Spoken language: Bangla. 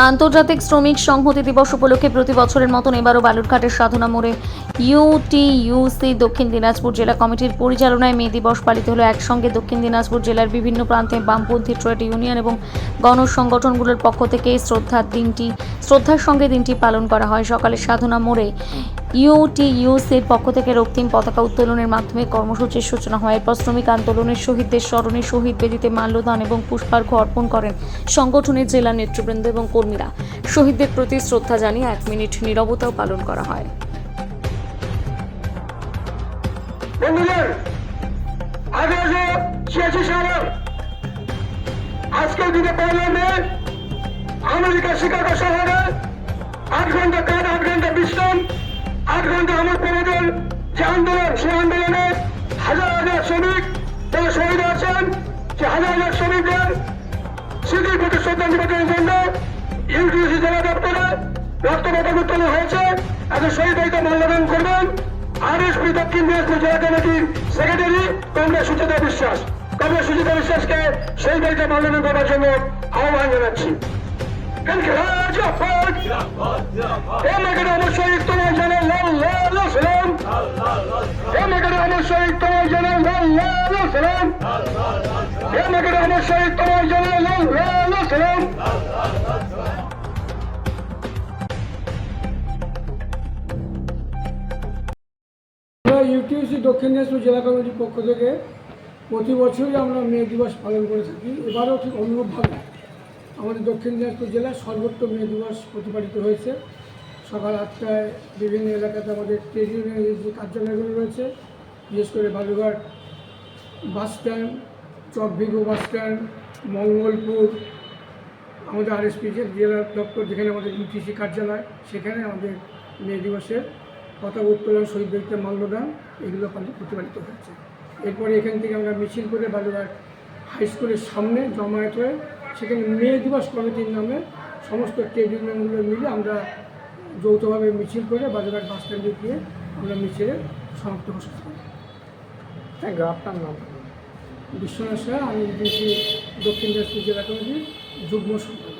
আন্তর্জাতিক শ্রমিক সংহতি দিবস উপলক্ষে প্রতি বছরের মতন এবারও বালুরঘাটের সাধনা মোড়ে ইউটিইউসি দক্ষিণ দিনাজপুর জেলা কমিটির পরিচালনায় মে দিবস পালিত হলো। একসঙ্গে দক্ষিণ দিনাজপুর জেলার বিভিন্ন প্রান্তে বামপন্থী ট্রেড ইউনিয়ন এবং গণসংগঠনগুলোর পক্ষ থেকে শ্রদ্ধার সঙ্গে দিনটি পালন করা হয়। সকালে সাধনা মোড়ে ইউটিইউসির পক্ষ থেকে রক্তিম পতাকা উত্তোলনের মাধ্যমে কর্মসূচির সূচনা হয়। এরপর শ্রমিক আন্দোলনের শহীদদের স্মরণে শহীদ বেদিতে মাল্যদান এবং পুষ্পার্ঘ্য অর্পণ করেন সংগঠনের জেলা নেতৃবৃন্দ এবং কর্মীরা। শহীদদের প্রতি শ্রদ্ধা জানিয়ে 1 মিনিট নীরবতাও পালন করা হয়। আজকের দিনে পার্লামেন্টে আমেরিকা শিকাগো শহরে 8 ঘন্টা কাজ, 8 ঘন্টা বিশ্রাম, 8 ঘন্টা আমার প্রয়োজন যে আন্দোলন, সেই আন্দোলনে হাজার হাজার শ্রমিক তারা শহীদ আছেন। যে হাজার হাজার শ্রমিকদের স্মৃতির প্রতি শ্রদ্ধা নিবেদনের জন্য ইউটিউসি জেলা দপ্তরে রক্তপাত উত্তোলন হয়েছে। এখন শহীদ বাড়িতে মাল্যদান করবেন আরএসপি দক্ষিণ দিনাজপুর জেলা কমিটির সেক্রেটারি কমরেড সুচিতা বিশ্বাস। কমরেড সুচিতা বিশ্বাসকে সেই বাড়িতে মাল্যদান করার জন্য আহ্বান জানাচ্ছি। আমার শহীদ তোমার জানাল সালাম, আমার শহীদ তোমার জানাল সালাম, আমার শহীদ তোমার জানাল সালাম। ইউটিউসি দক্ষিণ দিনাজপুর জেলা কমিটির পক্ষ থেকে প্রতি বছরই আমরা মে দিবস পালন করে থাকি। এবারও ঠিক অনুরূপভাবে আমাদের দক্ষিণ দিনাজপুর জেলায় সর্বত্র মে দিবস প্রতিপালিত হয়েছে। সকাল 8টায় বিভিন্ন এলাকাতে আমাদের ট্রেড ইউনিয়নের যে কার্যালয়গুলো রয়েছে, বিশেষ করে Balurghat bus stand, Chakbhigo bus stand, Mangalpur, আমাদের আরএসপি জেলা দপ্তর যেখানে আমাদের ইউটিসি কার্যালয়, সেখানে আমাদের মে দিবসের পতাকা উত্তোলন, শহীদ বেদিতে মাল্যদান এগুলো প্রতিপালিত হয়েছে। এরপরে এখান থেকে আমরা মিছিল করে বালুরঘাট হাই স্কুলের সামনে জমায়েত হয়ে সেখানে মে দিবস কমিটির নামে সমস্ত ট্রেড ইউনিয়নগুলো মিলে আমরা যৌথভাবে মিছিল করে বালুরঘাট বাস স্ট্যান্ডে গিয়ে আমরা মিছিলে সমাপ্ত ঘোষণা করি। Thank you. আপনার নাম? বিশ্বনাথ শাহ। আমি ইউটিসি দক্ষিণ দিনাজপুর জেলা কমিটির যুগ্ম সম্পাদক।